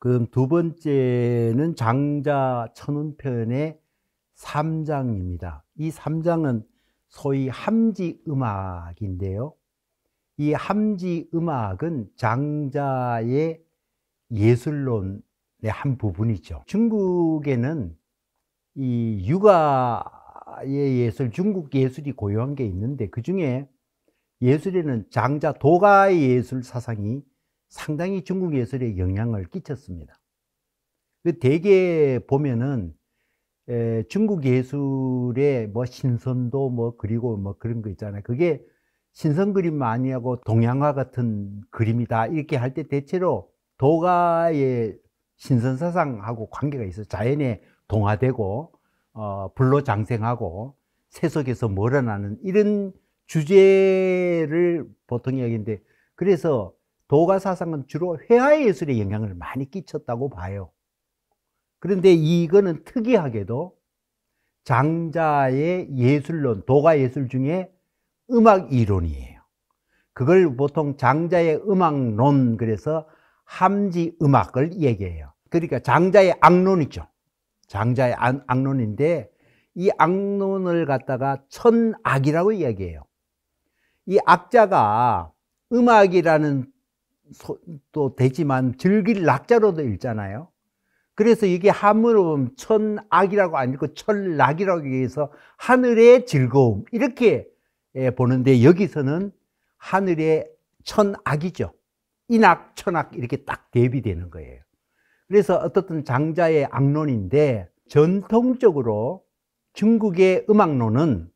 그럼 두 번째는 장자 천운편의 3장입니다. 이 3장은 소위 함지 음악인데요. 이 함지 음악은 장자의 예술론의 한 부분이죠. 중국에는 이 유가의 예술, 중국 예술이 고유한 게 있는데, 그 중에 예술에는 장자 도가의 예술 사상이 상당히 중국 예술에 영향을 끼쳤습니다. 대개 보면은 중국 예술의 뭐 신선도 뭐 그리고 뭐 그런 거 있잖아요. 그게 신선 그림 아니하고 동양화 같은 그림이다 이렇게 할 때 대체로 도가의 신선 사상하고 관계가 있어요. 자연에 동화되고 불로장생하고 세속에서 멀어나는 이런 주제를 보통 이야기인데, 그래서 도가 사상은 주로 회화 예술에 영향을 많이 끼쳤다고 봐요. 그런데 이거는 특이하게도 장자의 예술론, 도가 예술 중에 음악 이론이에요. 그걸 보통 장자의 음악론, 그래서 함지 음악을 얘기해요. 그러니까 장자의 악론이죠. 장자의 악론인데, 이 악론을 갖다가 천악이라고 이야기해요. 이 악자가 음악이라는 또 되지만 즐길 낙자로도 읽잖아요. 그래서 이게 한문으로 보면 천악이라고 안 읽고 천락이라고 해서 하늘의 즐거움 이렇게 보는데, 여기서는 하늘의 천악이죠. 인악, 천악 이렇게 딱 대비되는 거예요. 그래서 어떻든 장자의 악론인데, 전통적으로 중국의 음악론은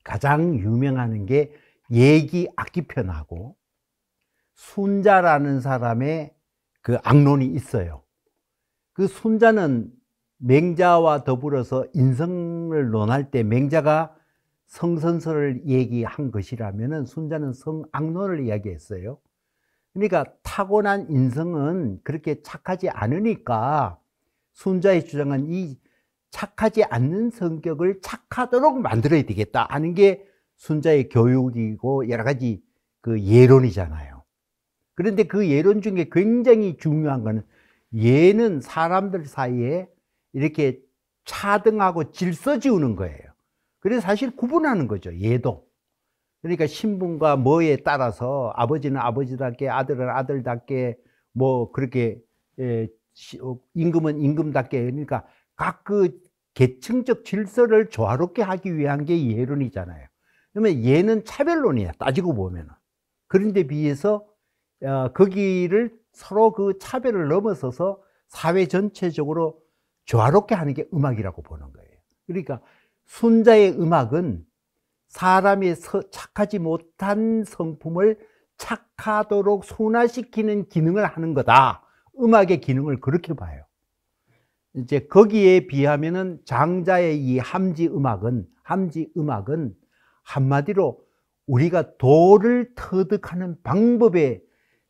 가장 유명한 게 예기 악기편하고 순자라는 사람의 그 악론이 있어요. 그 순자는 맹자와 더불어서 인성을 논할 때 맹자가 성선설을 얘기한 것이라면 순자는 성악론을 이야기했어요. 그러니까 타고난 인성은 그렇게 착하지 않으니까 순자의 주장은 이 착하지 않는 성격을 착하도록 만들어야 되겠다 하는 게 순자의 교육이고 여러 가지 그 예론이잖아요. 그런데 그 예론 중에 굉장히 중요한 거는, 예는 사람들 사이에 이렇게 차등하고 질서 지우는 거예요. 그래서 사실 구분하는 거죠, 예도. 그러니까 신분과 뭐에 따라서 아버지는 아버지답게, 아들은 아들답게, 뭐 그렇게 임금은 임금답게, 그러니까 각 그 계층적 질서를 조화롭게 하기 위한 게 예론이잖아요. 그러면 예는 차별론이야, 따지고 보면은. 그런데 비해서 거기를 서로 그 차별을 넘어서서 사회 전체적으로 조화롭게 하는 게 음악이라고 보는 거예요. 그러니까 순자의 음악은 사람이 착하지 못한 성품을 착하도록 순화시키는 기능을 하는 거다. 음악의 기능을 그렇게 봐요. 이제 거기에 비하면은 장자의 이 함지 음악은 한마디로 우리가 도를 터득하는 방법에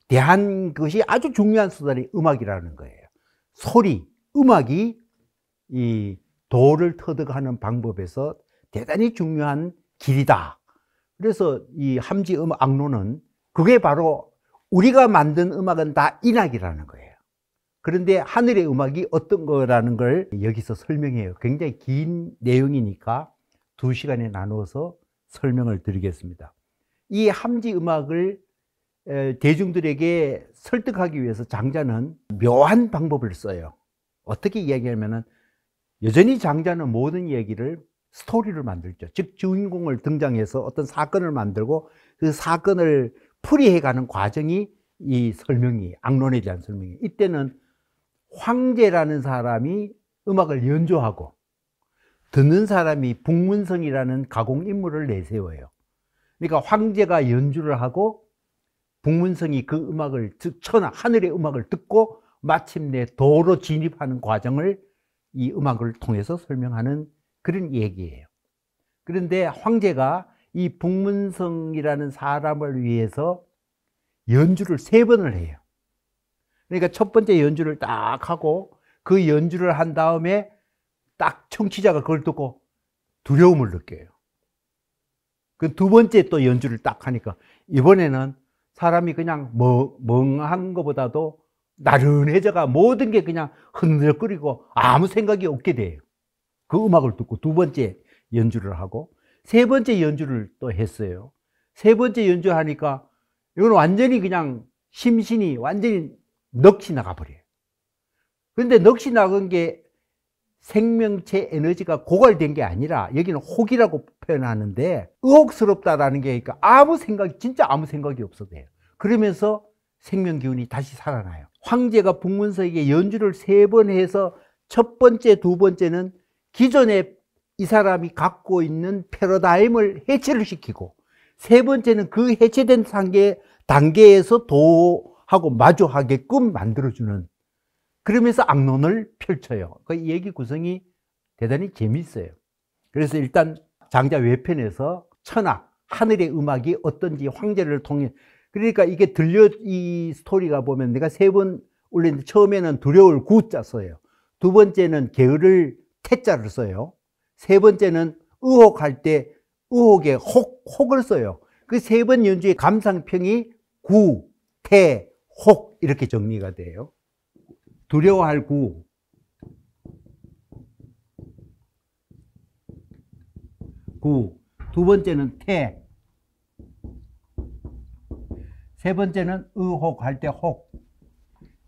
대한 것이 아주 중요한 수단이 음악이라는 거예요. 소리, 음악이 이 도를 터득하는 방법에서 대단히 중요한 길이다. 그래서 이 함지 악론은 그게 바로 우리가 만든 음악은 다 인악이라는 거예요. 그런데 하늘의 음악이 어떤 거라는 걸 여기서 설명해요. 굉장히 긴 내용이니까 2시간에 나누어서 설명을 드리겠습니다. 이 함지 음악을 대중들에게 설득하기 위해서 장자는 묘한 방법을 써요. 어떻게 이야기하면은, 여전히 장자는 모든 얘기를 스토리를 만들죠. 즉 주인공을 등장해서 어떤 사건을 만들고 그 사건을 풀이해가는 과정이 이 설명이, 악론에 대한 설명이. 이때는 황제라는 사람이 음악을 연주하고 듣는 사람이 북문성이라는 가공인물을 내세워요. 그러니까 황제가 연주를 하고 북문성이 그 음악을, 즉 하늘의 음악을 듣고 마침내 도로 진입하는 과정을 이 음악을 통해서 설명하는 그런 얘기예요. 그런데 황제가 이 북문성이라는 사람을 위해서 연주를 3번을 해요. 그러니까 첫 번째 연주를 딱 하고 그 연주를 한 다음에 딱 청취자가 그걸 듣고 두려움을 느껴요. 그 두 번째 또 연주를 딱 하니까 이번에는 사람이 그냥 멍한 것보다도 나른해져가 모든 게 그냥 흔들거리고 아무 생각이 없게 돼요. 그 음악을 듣고 두 번째 연주를 하고 세 번째 연주를 또 했어요. 세 번째 연주하니까 이건 완전히 그냥 심신이 완전히 넋이 나가버려요. 그런데 넋이 나간 게 생명체 에너지가 고갈된 게 아니라 여기는 혹이라고 표현하는데 의혹스럽다라는 게 그러니까 아무 생각이 진짜 아무 생각이 없어져요. 그러면서 생명 기운이 다시 살아나요. 황제가 북문서에게 연주를 3번 해서 첫 번째, 두 번째는 기존에 이 사람이 갖고 있는 패러다임을 해체를 시키고 세 번째는 그 해체된 단계에서 도하고 마주하게끔 만들어주는 그러면서 악론을 펼쳐요. 그 얘기 구성이 대단히 재미있어요. 그래서 일단 장자 외편에서 천악, 하늘의 음악이 어떤지 황제를 통해 그러니까 이게 이 스토리가 보면 내가 3번 올렸는데 처음에는 두려울 구자 써요. 두 번째는 게으를 태자를 써요. 세 번째는 의혹할 때 의혹에 혹을 써요. 그 3번 연주의 감상평이 구, 태, 혹 이렇게 정리가 돼요. 두려워할 구, 두 번째는 태, 세 번째는 의혹할 때 혹.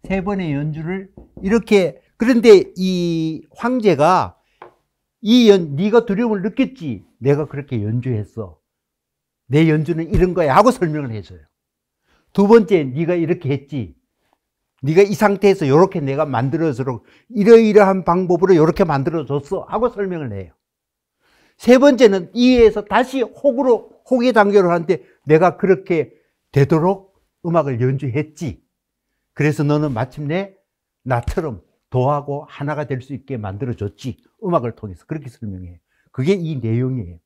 3번의 연주를 이렇게 그런데 이 황제가 네가 두려움을 느꼈지? 내가 그렇게 연주했어. 내 연주는 이런 거야 하고 설명을 해줘요. 두 번째, 네가 이렇게 했지. 네가 이 상태에서 이렇게 내가 만들어서 이러이러한 방법으로 이렇게 만들어줬어 하고 설명을 해요. 세 번째는 이에서 다시 혹의 단계로 하는데 내가 그렇게 되도록 음악을 연주했지. 그래서 너는 마침내 나처럼 도하고 하나가 될 수 있게 만들어줬지. 음악을 통해서 그렇게 설명해요. 그게 이 내용이에요.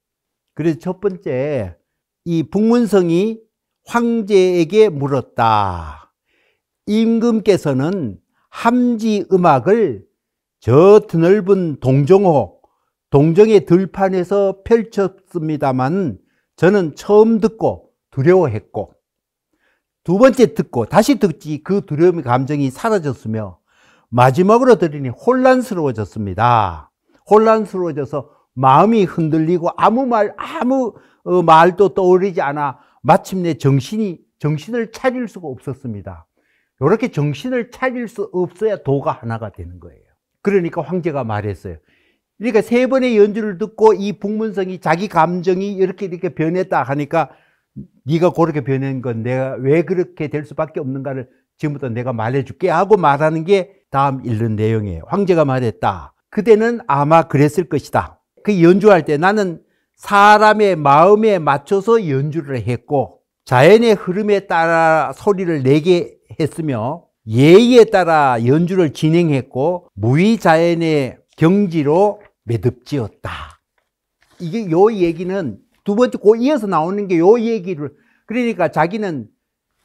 그래서 첫 번째, 이 북문성이 황제에게 물었다. 임금께서는 함지 음악을 저 드넓은 동정의 들판에서 펼쳤습니다만 저는 처음 듣고 두려워했고 두 번째 듣고 다시 듣지 그 두려움의 감정이 사라졌으며 마지막으로 들으니 혼란스러워졌습니다. 혼란스러워져서 마음이 흔들리고 아무 말도 떠오르지 않아 마침내 정신을 차릴 수가 없었습니다. 이렇게 정신을 차릴 수 없어야 도가 하나가 되는 거예요. 그러니까 황제가 말했어요. 그러니까 3번의 연주를 듣고 이 북문성이 자기 감정이 이렇게 변했다 하니까 네가 그렇게 변한 건 내가 왜 그렇게 될 수밖에 없는가를 지금부터 내가 말해줄게 하고 말하는 게 다음 읽는 내용이에요. 황제가 말했다. 그대는 아마 그랬을 것이다. 그 연주할 때 나는 사람의 마음에 맞춰서 연주를 했고 자연의 흐름에 따라 소리를 내게 했으며 예의에 따라 연주를 진행했고 무의자연의 경지로 매듭지었다. 이게 요 얘기는 두 번째 이어서 나오는 게 요 얘기를 그러니까 자기는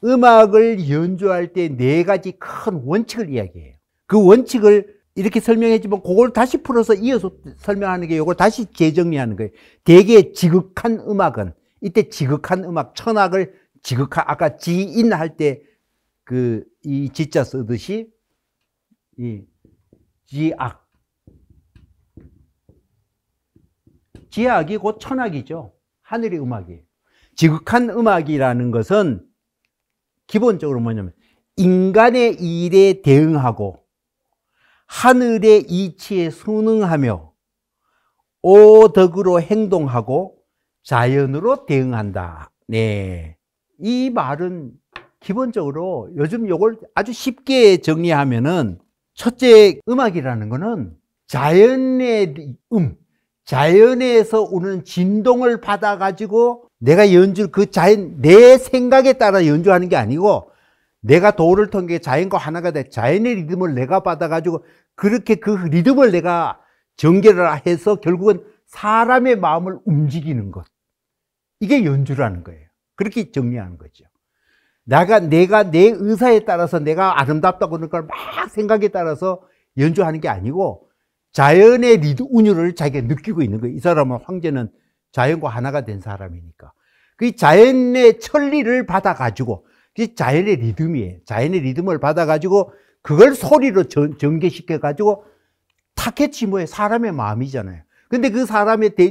음악을 연주할 때 4가지 큰 원칙을 이야기해요. 그 원칙을 이렇게 설명했지만 그걸 다시 풀어서 이어서 설명하는 게 이걸 다시 재정리하는 거예요. 대개 지극한 음악은 이때 지극한 음악 천악을 아까 지인할 때 이 지자 쓰듯이 이 지악이 곧 천악이죠. 하늘의 음악이에요. 지극한 음악이라는 것은 기본적으로 뭐냐면 인간의 일에 대응하고 하늘의 이치에 순응하며 오덕으로 행동하고 자연으로 대응한다. 네. 이 말은 기본적으로 요즘 이걸 아주 쉽게 정리하면은 첫째 음악이라는 거는 자연의 자연에서 오는 진동을 받아가지고 내가 내 생각에 따라 연주하는 게 아니고 내가 도를 통해 자연과 하나가 돼 자연의 리듬을 내가 받아가지고 그렇게 그 리듬을 내가 전개를 해서 결국은 사람의 마음을 움직이는 것. 이게 연주라는 거예요. 그렇게 정리하는 거죠. 내가 내 의사에 따라서 내가 아름답다고 그런 걸 막 생각에 따라서 연주하는 게 아니고 자연의 운율을 자기가 느끼고 있는 거예요. 이 사람은 황제는 자연과 하나가 된 사람이니까. 그 자연의 천리를 받아가지고 그게 자연의 리듬이에요. 자연의 리듬을 받아가지고 그걸 소리로 전개시켜가지고 타케치 뭐예요? 사람의 마음이잖아요. 근데 그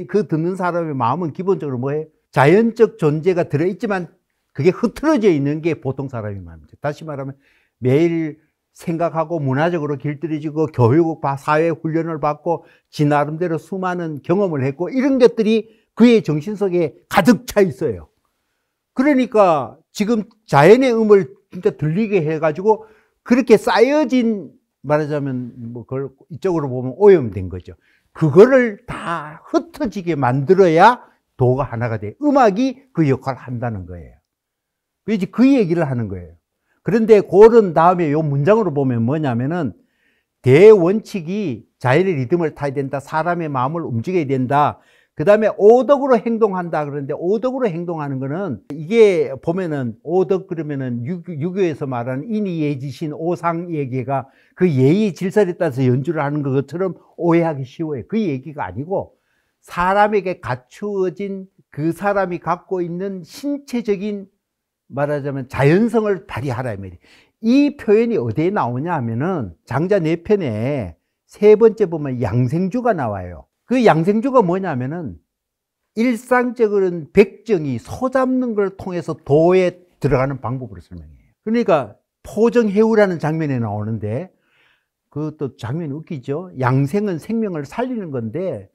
그 듣는 사람의 마음은 기본적으로 뭐예요? 자연적 존재가 들어있지만 그게 흐트러져 있는 게 보통 사람의 마음이죠. 다시 말하면 매일 생각하고 문화적으로 길들여지고 교육, 사회 훈련을 받고 지 나름대로 수많은 경험을 했고 이런 것들이 그의 정신 속에 가득 차 있어요. 그러니까 지금 자연의 음을 진짜 들리게 해가지고 그렇게 쌓여진, 말하자면 뭐 그걸 이쪽으로 보면 오염된 거죠. 그거를 다 흩어지게 만들어야 도가 하나가 돼. 음악이 그 역할을 한다는 거예요. 그래서 그 얘기를 하는 거예요. 그런데 그런 다음에 요 문장으로 보면 뭐냐면은 대원칙이 자연의 리듬을 타야 된다. 사람의 마음을 움직여야 된다. 그 다음에 오덕으로 행동한다. 그런데 오덕으로 행동하는 거는 이게 보면은 오덕 그러면은 유교에서 말하는 인의예지신 오상예계가 그 예의 질서에 따라서 연주를 하는 것처럼 오해하기 쉬워요. 그 얘기가 아니고 사람에게 갖추어진 그 사람이 갖고 있는 신체적인, 말하자면 자연성을 발휘하라 이 말이에요. 이 표현이 어디에 나오냐 하면은 장자 4편에 세 번째 보면 양생주가 나와요. 그 양생주가 뭐냐면은 일상적으로는 백정이 소 잡는 걸 통해서 도에 들어가는 방법으로 설명해요. 그러니까 포정해우라는 장면에 나오는데 그것도 장면이 웃기죠. 양생은 생명을 살리는 건데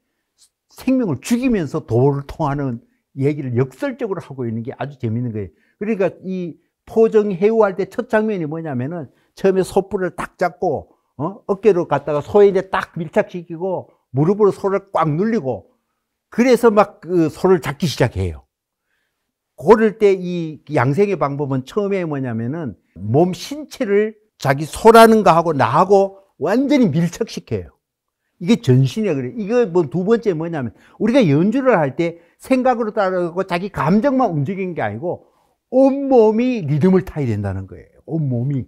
생명을 죽이면서 도를 통하는 얘기를 역설적으로 하고 있는 게 아주 재밌는 거예요. 그러니까 이 포정해우할 때 첫 장면이 뭐냐면은 처음에 소뿔을 딱 잡고 어깨로 갖다가 소에 이제 딱 밀착시키고 무릎으로 소를 꽉 눌리고 그래서 막 그 소를 잡기 시작해요. 그럴 때 이 양생의 방법은 처음에 뭐냐면은 몸 신체를 자기 소라는 거하고 나하고 완전히 밀착시켜요. 이게 전신이야. 그래. 이거 뭐 두 번째 뭐냐면 우리가 연주를 할 때 생각으로 따라가고 자기 감정만 움직이는 게 아니고 온몸이 리듬을 타야 된다는 거예요. 온몸이.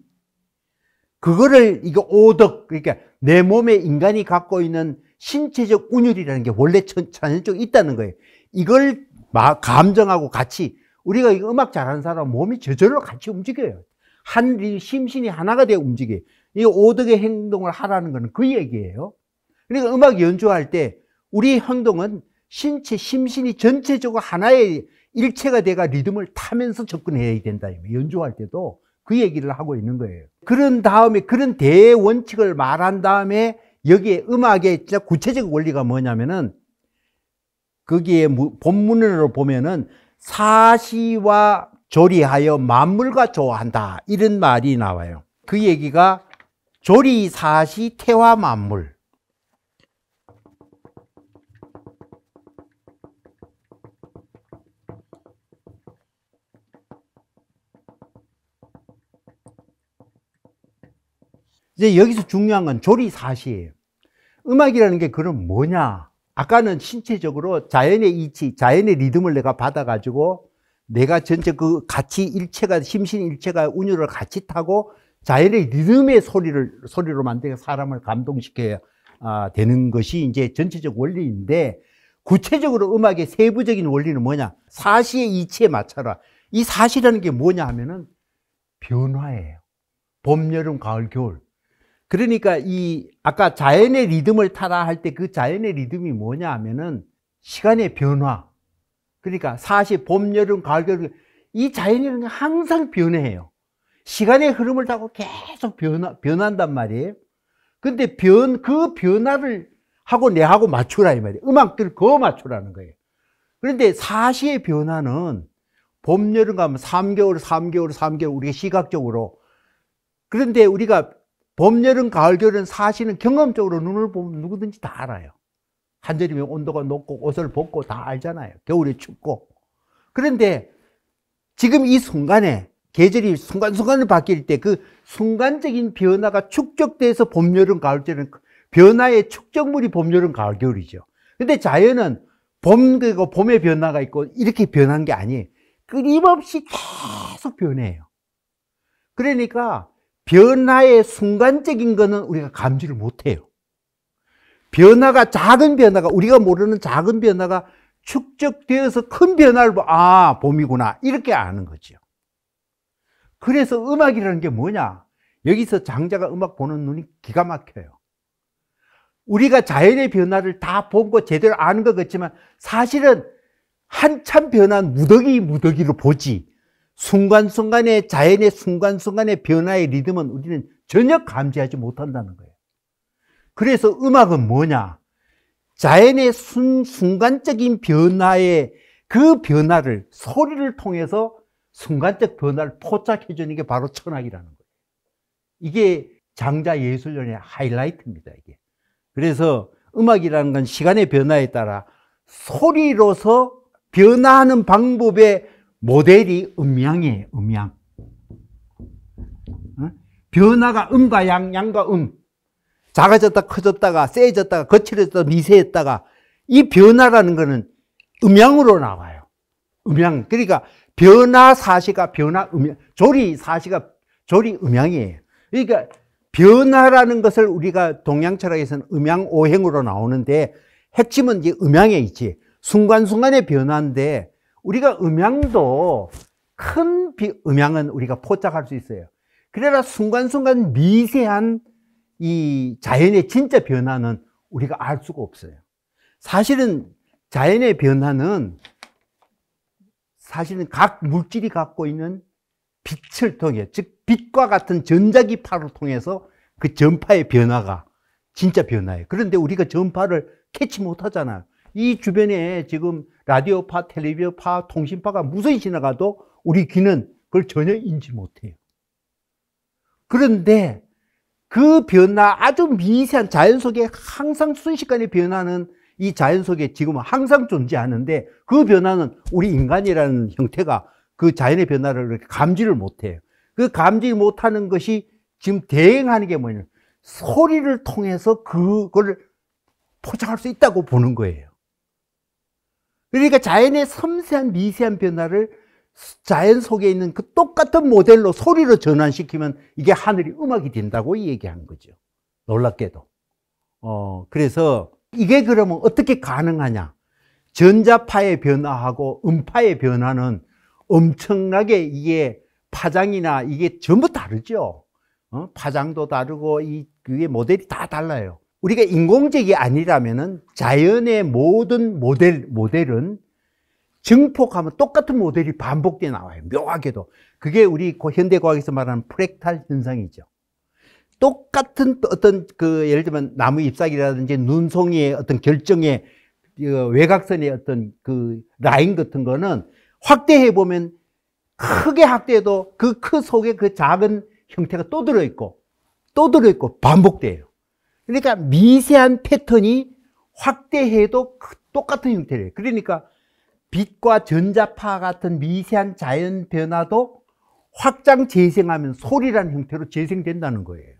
그거를 이거 오덕, 그러니까 내 몸에 인간이 갖고 있는 신체적 운율이라는 게 원래 자연적으로 있다는 거예요. 이걸 감정하고 같이 우리가 이거 음악 잘하는 사람은 몸이 저절로 같이 움직여요. 한 심신이 하나가 되어 움직여요. 이 오덕의 행동을 하라는 거는 그 얘기예요. 그러니까 음악 연주할 때 우리 행동은 신체, 심신이 전체적으로 하나의 일체가 돼가 리듬을 타면서 접근해야 된다. 연주할 때도 그 얘기를 하고 있는 거예요. 그런 다음에 그런 대원칙을 말한 다음에 여기에 음악의 진짜 구체적 원리가 뭐냐면은 거기에 본문으로 보면은 사시와 조리하여 만물과 조화한다. 이런 말이 나와요. 그 얘기가 조리, 사시, 태화, 만물. 이제 여기서 중요한 건 조리사시예요. 음악이라는 게 그럼 뭐냐? 아까는 신체적으로 자연의 이치, 자연의 리듬을 내가 받아가지고 내가 전체 그 같이 일체가, 심신 일체가 운율을 같이 타고 자연의 리듬의 소리로 만들어 사람을 감동시켜야 되는 것이 이제 전체적 원리인데 구체적으로 음악의 세부적인 원리는 뭐냐? 사시의 이치에 맞춰라. 이 사시라는 게 뭐냐 하면은 변화예요. 봄, 여름, 가을, 겨울. 그러니까 아까 자연의 리듬을 타라 할 때 그 자연의 리듬이 뭐냐 하면은 시간의 변화. 그러니까 사시, 봄, 여름, 가을, 겨울. 이 자연이라는 게 항상 변해요. 시간의 흐름을 타고 계속 변한단 말이에요. 근데 그 변화를 하고 내하고 맞추라 이 말이에요. 음악들 그거 맞추라는 거예요. 그런데 사시의 변화는 봄, 여름 가면 3개월 우리가 시각적으로. 그런데 우리가 봄, 여름, 가을, 겨울은 사시는 경험적으로 눈을 보면 누구든지 다 알아요. 한절이면 온도가 높고 옷을 벗고 다 알잖아요. 겨울에 춥고. 그런데 지금 이 순간에 계절이 순간순간을 바뀔 때 그 순간적인 변화가 축적돼서 봄, 여름, 가을, 겨울은 변화의 축적물이 봄, 여름, 가을, 겨울이죠. 근데 자연은 그리고 봄의 변화가 있고 이렇게 변한 게 아니에요. 끊임없이 계속 변해요. 그러니까 변화의 순간적인 거는 우리가 감지를 못해요. 작은 변화가, 우리가 모르는 작은 변화가 축적되어서 큰 변화를 봄이구나. 이렇게 아는 거죠. 그래서 음악이라는 게 뭐냐? 여기서 장자가 음악 보는 눈이 기가 막혀요. 우리가 자연의 변화를 다 보고 제대로 아는 것 같지만 사실은 한참 변한 무더기로 보지, 순간순간의 자연의 순간순간의 변화의 리듬은 우리는 전혀 감지하지 못한다는 거예요. 그래서 음악은 뭐냐? 자연의 순간적인 변화의 그 변화를 소리를 통해서 순간적 변화를 포착해 주는 게 바로 천악이라는 거예요. 이게 장자 예술론의 하이라이트입니다, 이게. 그래서 음악이라는 건 시간의 변화에 따라 소리로서 변화하는 방법의 모델이 음양이에요, 음양. 변화가 음과 양, 양과 작아졌다 커졌다가 세졌다가 거칠어졌다가 미세했다가, 이 변화라는 거는 음양으로 나와요. 음양. 그러니까 변화 사시가 변화 음양, 조리 사시가 조리 음양이에요. 그러니까 변화라는 것을 우리가 동양 철학에서는 음양오행으로 나오는데, 핵심은 이제 음양에 있지. 순간순간의 변화인데, 우리가 음양도 큰 음양은 우리가 포착할 수 있어요. 그러나 순간순간 미세한 이 자연의 진짜 변화는 우리가 알 수가 없어요. 사실은 자연의 변화는 사실은 각 물질이 갖고 있는 빛을 통해, 즉 빛과 같은 전자기파를 통해서 그 전파의 변화가 진짜 변화예요. 그런데 우리가 전파를 캐치 못하잖아요. 이 주변에 지금 라디오파, 텔레비전파, 통신파가 무선이 지나가도 우리 귀는 그걸 전혀 인지 못해요. 그런데 그 변화, 아주 미세한 자연 속에 항상 순식간에 변하는 이 자연 속에 지금은 항상 존재하는데, 그 변화는 우리 인간이라는 형태가 그 자연의 변화를 감지를 못해요. 그 감지 못하는 것이 지금 대행하는 게 뭐냐면 소리를 통해서 그걸 포착할 수 있다고 보는 거예요. 그러니까 자연의 섬세한 미세한 변화를 자연 속에 있는 그 똑같은 모델로 소리로 전환시키면 이게 하늘이 음악이 된다고 얘기한 거죠. 놀랍게도. 그래서 이게 그러면 어떻게 가능하냐? 전자파의 변화하고 음파의 변화는 엄청나게 이게 파장이나 이게 전부 다르죠. 파장도 다르고 그게 모델이 다 달라요. 우리가 인공적이 아니라면은 자연의 모든 모델은 증폭하면 똑같은 모델이 반복돼 나와요. 묘하게도. 그게 우리 현대과학에서 말하는 프랙탈 현상이죠. 똑같은 어떤 예를 들면 나무 잎사귀라든지 눈송이의 어떤 결정의 외곽선의 어떤 그 라인 같은 거는 확대해 보면 크게 확대해도 그 크 속에 그 작은 형태가 또 들어있고 반복돼요. 그러니까 미세한 패턴이 확대해도 똑같은 형태래요. 그러니까 빛과 전자파 같은 미세한 자연 변화도 확장 재생하면 소리라는 형태로 재생된다는 거예요.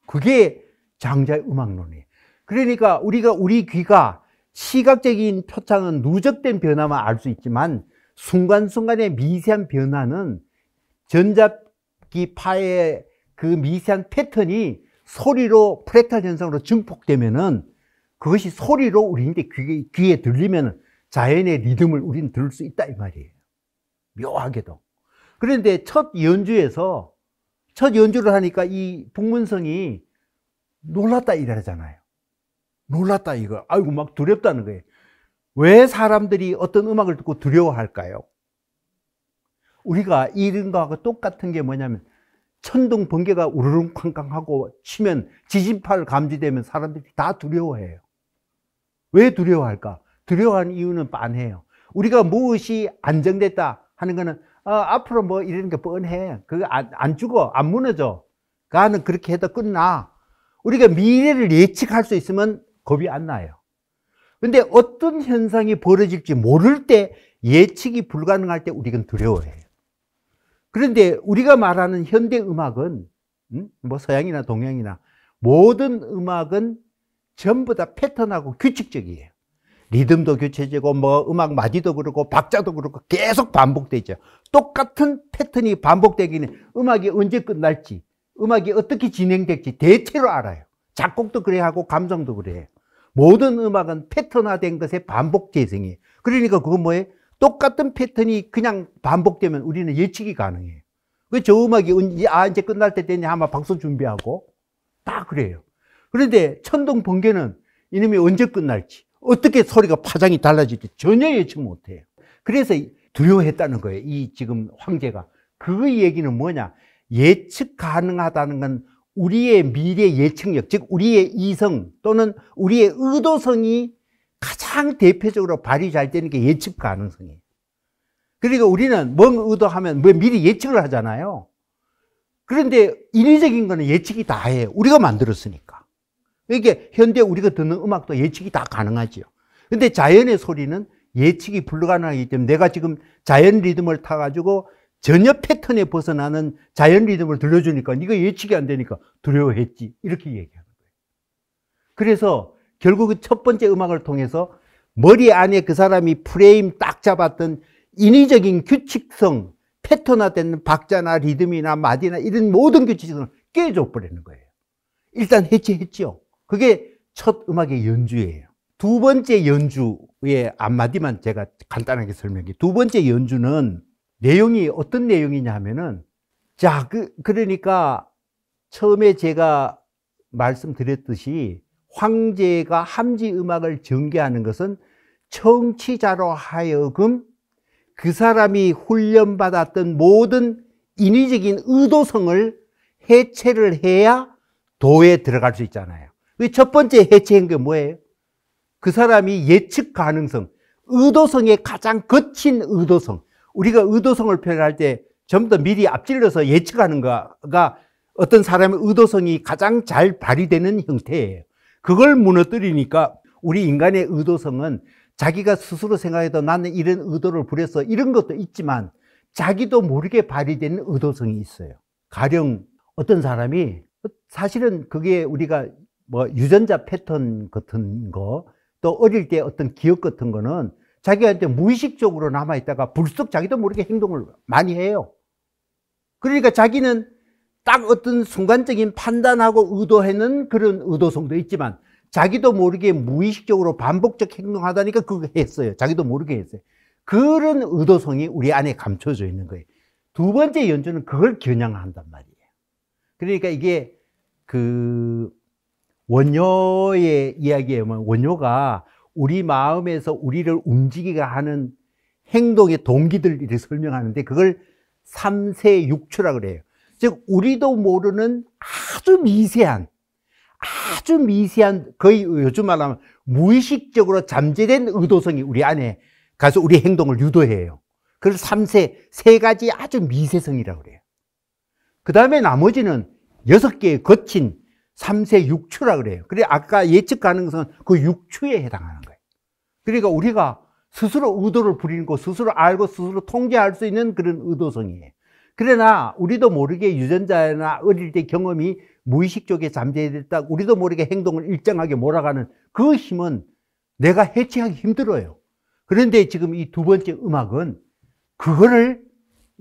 그게 장자의 음악론이에요. 그러니까 우리 귀가 시각적인 표창은 누적된 변화만 알 수 있지만 순간순간의 미세한 변화는 전자기파의 그 미세한 패턴이 소리로 프랙탈 현상으로 증폭되면은 그것이 소리로 우리인데 귀에 들리면 자연의 리듬을 우리는 들을 수 있다 이 말이에요. 묘하게도. 그런데 첫 연주를 하니까 이 북문성이 놀랐다 이러잖아요. 놀랐다 이거. 아이고 막 두렵다는 거예요. 왜 사람들이 어떤 음악을 듣고 두려워할까요? 우리가 이런 거하고 똑같은 게 뭐냐면 천둥 번개가 우르릉 쾅쾅하고 치면 지진파를 감지되면 사람들이 다 두려워해요. 왜 두려워할까? 두려워하는 이유는 빤해요. 우리가 무엇이 안정됐다 하는 거는 앞으로 뭐 이러는 게 뻔해. 그거 안 죽어, 안 무너져. 나는 그렇게 해도 끝나. 우리가 미래를 예측할 수 있으면 겁이 안 나요. 근데 어떤 현상이 벌어질지 모를 때, 예측이 불가능할 때 우리는 두려워해요. 그런데 우리가 말하는 현대 음악은 뭐 서양이나 동양이나 모든 음악은 전부 다 패턴하고 규칙적이에요. 리듬도 교체되고 뭐 음악 마디도 그렇고 박자도 그렇고 계속 반복되죠. 똑같은 패턴이 반복되기는 음악이 언제 끝날지, 음악이 어떻게 진행될지 대체로 알아요. 작곡도 그래야 하고 감성도 그래요. 모든 음악은 패턴화된 것의 반복 재생이에요. 그러니까 그건 뭐예요? 똑같은 패턴이 그냥 반복되면 우리는 예측이 가능해요. 저 음악이 이제 끝날 때 되냐 아마 박수 준비하고 다 그래요. 그런데 천둥 번개는 이놈이 언제 끝날지, 어떻게 소리가 파장이 달라질지 전혀 예측 못해요. 그래서 두려워했다는 거예요. 이 지금 황제가. 그 얘기는 뭐냐? 예측 가능하다는 건 우리의 미래 예측력, 즉 우리의 이성 또는 우리의 의도성이 가장 대표적으로 발휘 잘 되는 게 예측 가능성이에요. 그러니까 우리는 뭔 의도하면 뭐 미리 예측을 하잖아요. 그런데 인위적인 거는 예측이 다 해요. 우리가 만들었으니까. 이게 현대 우리가 듣는 음악도 예측이 다 가능하죠. 근데 자연의 소리는 예측이 불가능하기 때문에 내가 지금 자연 리듬을 타가지고 전혀 패턴에 벗어나는 자연 리듬을 들려주니까 네가 예측이 안 되니까 두려워했지. 이렇게 얘기하는 거예요. 그래서 결국은 첫 번째 음악을 통해서 머리 안에 그 사람이 프레임 딱 잡았던 인위적인 규칙성, 패턴화된 박자나 리듬이나 마디나 이런 모든 규칙성을 깨줘 버리는 거예요. 일단 해체했죠. 그게 첫 음악의 연주예요. 두 번째 연주의 앞마디만 제가 간단하게 설명해. 두 번째 연주는 내용이 어떤 내용이냐 하면은, 자, 그러니까 처음에 제가 말씀드렸듯이 황제가 함지 음악을 전개하는 것은 청취자로 하여금 그 사람이 훈련받았던 모든 인위적인 의도성을 해체를 해야 도에 들어갈 수 있잖아요. 첫 번째 해체한 게 뭐예요? 그 사람이 예측 가능성, 의도성의 가장 거친 의도성. 우리가 의도성을 표현할 때 전부 다 미리 앞질러서 예측하는 거가 어떤 사람의 의도성이 가장 잘 발휘되는 형태예요. 그걸 무너뜨리니까 우리 인간의 의도성은 자기가 스스로 생각해도 나는 이런 의도를 부려서 이런 것도 있지만 자기도 모르게 발휘되는 의도성이 있어요. 가령 어떤 사람이, 사실은 그게 우리가 뭐 유전자 패턴 같은 거, 또 어릴 때 어떤 기억 같은 거는 자기한테 무의식적으로 남아있다가 불쑥 자기도 모르게 행동을 많이 해요. 그러니까 자기는 딱 어떤 순간적인 판단하고 의도하는 그런 의도성도 있지만 자기도 모르게 무의식적으로 반복적 행동하다니까 그거 했어요. 자기도 모르게 했어요. 그런 의도성이 우리 안에 감춰져 있는 거예요. 두 번째 연주는 그걸 겨냥한단 말이에요. 그러니까 이게 원효의 이야기에 보면 원효가 우리 마음에서 우리를 움직이게 하는 행동의 동기들을 이렇게 설명하는데 그걸 삼세육추라 그래요. 즉 우리도 모르는 아주 미세한 거의 요즘 말하면 무의식적으로 잠재된 의도성이 우리 안에 가서 우리 행동을 유도해요. 그걸 세 가지 아주 미세성이라고 그래요. 그 다음에 나머지는 6개의 거친 삼세육추라 그래요. 그래 아까 예측 가능성은 그 육추에 해당하는 거예요. 그러니까 우리가 스스로 의도를 부리는 거, 스스로 알고 스스로 통제할 수 있는 그런 의도성이에요. 그러나 우리도 모르게 유전자나 어릴 때 경험이 무의식 쪽에 잠재됐다, 우리도 모르게 행동을 일정하게 몰아가는 그 힘은 내가 해체하기 힘들어요. 그런데 지금 이 두 번째 음악은 그거를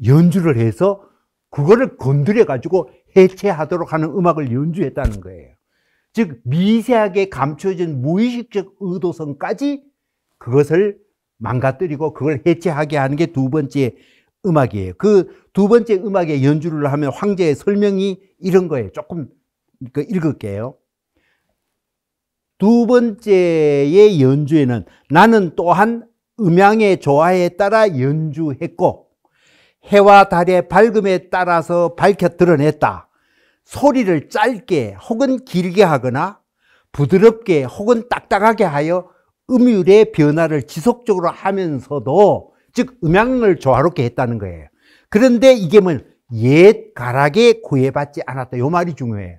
연주를 해서 그거를 건드려 가지고 해체하도록 하는 음악을 연주했다는 거예요. 즉 미세하게 감춰진 무의식적 의도성까지 그것을 망가뜨리고 그걸 해체하게 하는 게 두 번째 음악이에요. 그 두 번째 음악의 연주를 하면 황제의 설명이 이런 거예요. 조금 읽을게요. 두 번째의 연주에는 나는 또한 음향의 조화에 따라 연주했고 해와 달의 밝음에 따라서 밝혀 드러냈다. 소리를 짧게 혹은 길게 하거나 부드럽게 혹은 딱딱하게 하여 음율의 변화를 지속적으로 하면서도, 즉 음향을 조화롭게 했다는 거예요. 그런데 이게 뭐 옛 가락에 구애받지 않았다. 이 말이 중요해요.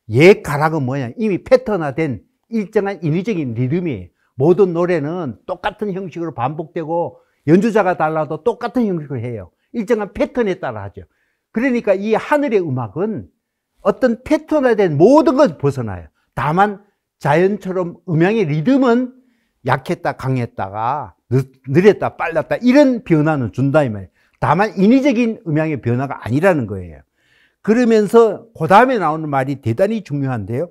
옛 가락은 뭐냐? 이미 패턴화된 일정한 인위적인 리듬이에요. 모든 노래는 똑같은 형식으로 반복되고 연주자가 달라도 똑같은 형식을 해요. 일정한 패턴에 따라 하죠. 그러니까 이 하늘의 음악은 어떤 패턴화된 모든 걸 벗어나요. 다만 자연처럼 음향의 리듬은 약했다 강했다가 느렸다 빨랐다 이런 변화는 준다 이 말이에요. 다만 인위적인 음향의 변화가 아니라는 거예요. 그러면서 그 다음에 나오는 말이 대단히 중요한데요.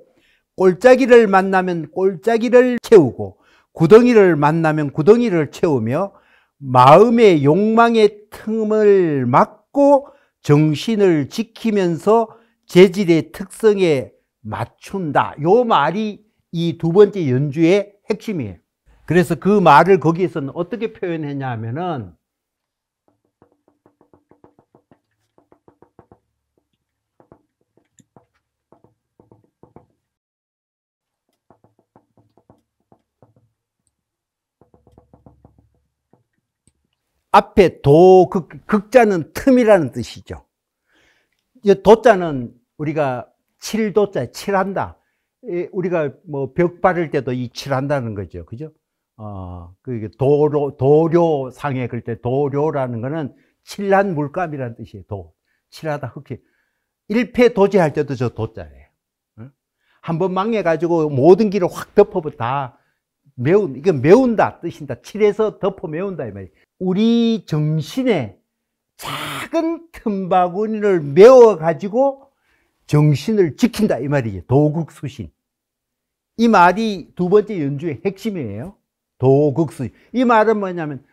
골짜기를 만나면 골짜기를 채우고 구덩이를 만나면 구덩이를 채우며 마음의 욕망의 틈을 막고 정신을 지키면서 재질의 특성에 맞춘다. 요 말이 이 두 번째 연주의 핵심이에요. 그래서 그 말을 거기에서는 어떻게 표현했냐 하면은 앞에 극자는 틈이라는 뜻이죠. 도자는 우리가 칠도자, 칠한다. 우리가 뭐 벽 바를 때도 이 칠한다는 거죠. 그죠? 그 도료상에 그럴 때 도료라는 거는 칠한 물감이라는 뜻이에요. 칠하다, 흑해. 일패도제할 때도 저 도자예요. 한번 망해가지고 모든 길을 확 덮어버다. 이건 메운다 뜻인다. 칠해서 덮어 메운다 이 말이에요. 우리 정신에 작은 틈바구니를 메워가지고 정신을 지킨다 이 말이죠. 도국수신. 이 말이 두 번째 연주의 핵심이에요. 도국수신. 이 말은 뭐냐면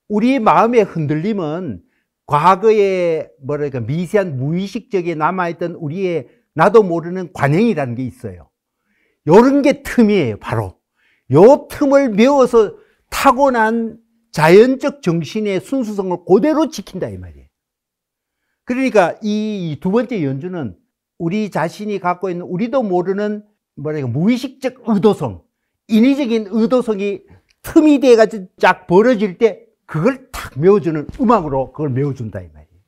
우리 마음의 흔들림은 과거에 뭐랄까 미세한 무의식적에 남아있던 우리의 나도 모르는 관행이라는 게 있어요. 요런 게 틈이에요. 바로 요 틈을 메워서 타고난 자연적 정신의 순수성을 그대로 지킨다 이 말이에요. 그러니까 이 두 번째 연주는 우리 자신이 갖고 있는 우리도 모르는 뭐랄까 무의식적 의도성, 인위적인 의도성이 틈이 돼가지고 쫙 벌어질 때 그걸 탁 메워주는 음악으로 그걸 메워준다 이 말이에요.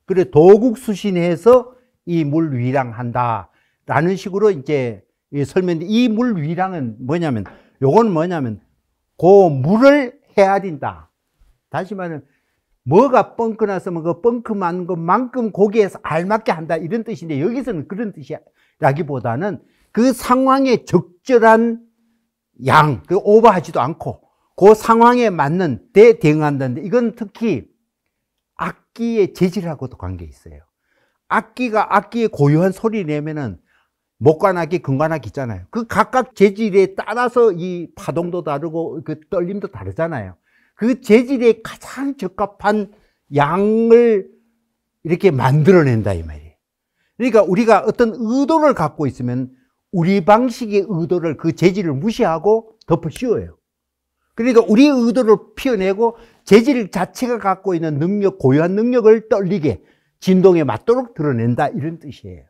그래 도국수신해서 이 물위랑한다 라는 식으로 이제 설명인데, 이 물위랑은 뭐냐면 요건 뭐냐면 그 물을 헤아린다. 다시 말하면 뭐가 뻥크 났으면 그 뻥크만 것만큼 거기에서 알맞게 한다 이런 뜻인데, 여기서는 그런 뜻이라기보다는 그 상황에 적절한 양, 그 오버하지도 않고 그 상황에 맞는 데 대응한다는데, 이건 특히 악기의 재질하고도 관계 있어요. 악기의 고유한 소리 내면은 목관악기, 금관악기 있잖아요. 그 각각 재질에 따라서 이 파동도 다르고 그 떨림도 다르잖아요. 그 재질에 가장 적합한 양을 이렇게 만들어낸다 이 말이에요. 그러니까 우리가 어떤 의도를 갖고 있으면 우리 방식의 의도를, 그 재질을 무시하고 덮어 씌워요. 그러니까 우리 의도를 피워내고 재질 자체가 갖고 있는 능력, 고유한 능력을 떨리게 진동에 맞도록 드러낸다 이런 뜻이에요.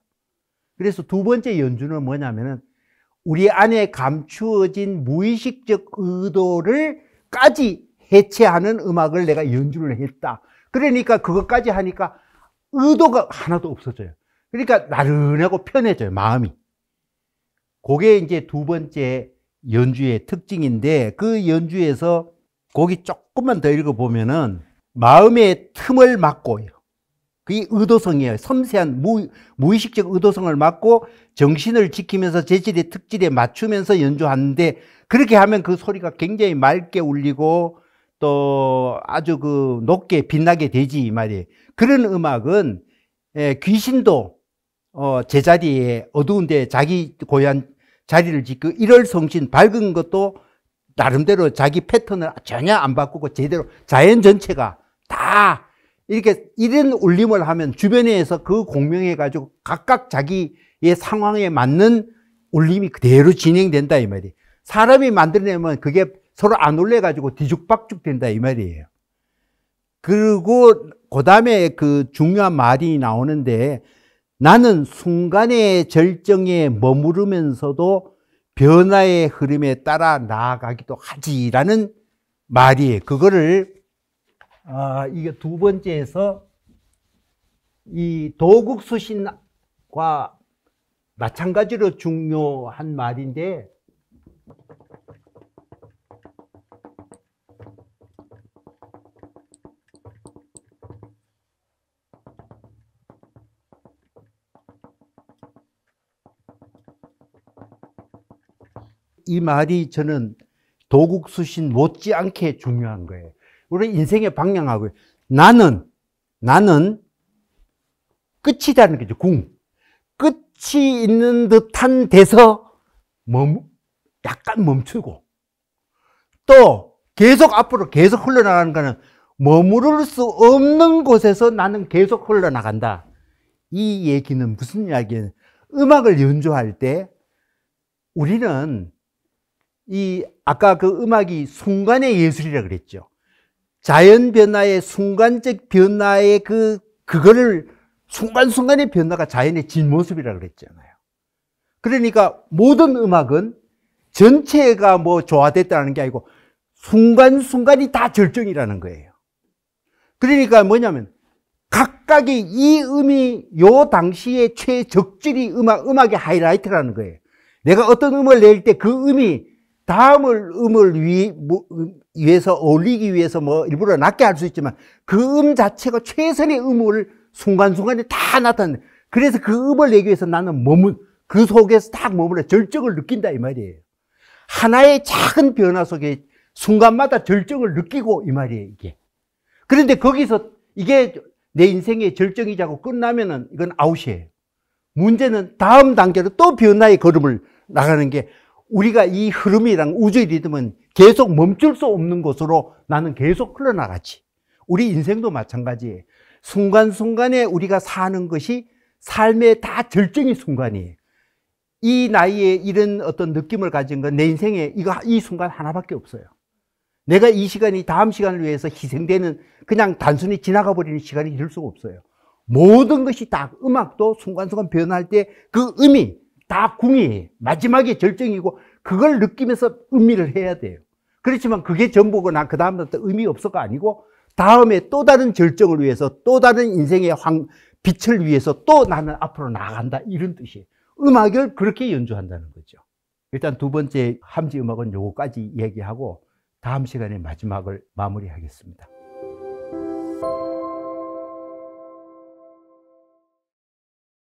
그래서 두 번째 연주는 뭐냐면은 우리 안에 감추어진 무의식적 의도를까지 해체하는 음악을 내가 연주를 했다. 그러니까 그것까지 하니까 의도가 하나도 없어져요. 그러니까 나른하고 편해져요, 마음이. 그게 이제 두 번째 연주의 특징인데, 그 연주에서 거기 조금만 더 읽어보면은 마음의 틈을 막고요. 그게 의도성이에요. 섬세한 무의식적 의도성을 막고 정신을 지키면서 재질의 특질에 맞추면서 연주하는데, 그렇게 하면 그 소리가 굉장히 맑게 울리고 또 아주 그 높게 빛나게 되지 이 말이에요. 그런 음악은 귀신도 제자리에 어두운 데 자기 고유한 자리를 짓고 일월성신 밝은 것도 나름대로 자기 패턴을 전혀 안 바꾸고 제대로 자연 전체가 다 이렇게 이런 울림을 하면 주변에서 그 공명해 가지고 각각 자기의 상황에 맞는 울림이 그대로 진행된다 이 말이에요. 사람이 만들어내면 그게 서로 안 울려 가지고 뒤죽박죽 된다 이 말이에요. 그리고 그 다음에 그 중요한 말이 나오는데, 나는 순간의 절정에 머무르면서도 변화의 흐름에 따라 나아가기도 하지라는 말이에요. 그거를 이게 두 번째에서 이 도국수신과 마찬가지로 중요한 말인데, 이 말이 저는 도국수신 못지않게 중요한 거예요. 우리 인생의 방향하고요. 나는 끝이라는 거죠. 끝이 있는 듯한 데서 약간 멈추고, 또 계속 앞으로 계속 흘러나가는 거는 머무를 수 없는 곳에서 나는 계속 흘러나간다. 이 얘기는 무슨 이야기예요? 음악을 연주할 때 우리는 아까 그 음악이 순간의 예술이라 그랬죠. 자연 변화의 순간적 변화의 그거를 순간순간의 변화가 자연의 진모습이라 그랬잖아요. 그러니까 모든 음악은 전체가 뭐 조화됐다는 게 아니고 순간순간이 다 절정이라는 거예요. 그러니까 뭐냐면 각각의 이 음이 요 당시의 최적절히 음악의 하이라이트라는 거예요. 내가 어떤 음을 낼 때 그 음이 다음 음을 위해서 어울리기 위해서 뭐 일부러 낮게 할 수 있지만 그 음 자체가 최선의 음을 순간순간에 다 나타내. 그래서 그 음을 내기 위해서 나는 그 속에서 딱 머물러 절정을 느낀다 이 말이에요. 하나의 작은 변화 속에 순간마다 절정을 느끼고 이 말이에요, 이게. 그런데 거기서 이게 내 인생의 절정이자고 끝나면은 이건 아웃이에요. 문제는 다음 단계로 또 변화의 걸음을 나가는 게 우리가 이 흐름이랑 우주의 리듬은 계속 멈출 수 없는 곳으로 나는 계속 흘러나가지. 우리 인생도 마찬가지예요. 순간순간에 우리가 사는 것이 삶의 다 절정의 순간이에요. 이 나이에 이런 어떤 느낌을 가진 건 내 인생에 이 순간 하나밖에 없어요. 내가 이 시간이 다음 시간을 위해서 희생되는 그냥 단순히 지나가 버리는 시간이 될 수가 없어요. 모든 것이 다 음악도 순간순간 변할 때 그 음이 다 궁이에요. 마지막에 절정이고 그걸 느끼면서 음미를 해야 돼요. 그렇지만 그게 전부거나 그 다음부터 의미 없어가 아니고 다음에 또 다른 절정을 위해서 또 다른 인생의 빛을 위해서 또 나는 앞으로 나아간다 이런 뜻이에요. 음악을 그렇게 연주한다는 거죠. 일단 두 번째 함지 음악은 요거까지 얘기하고 다음 시간에 마지막을 마무리하겠습니다.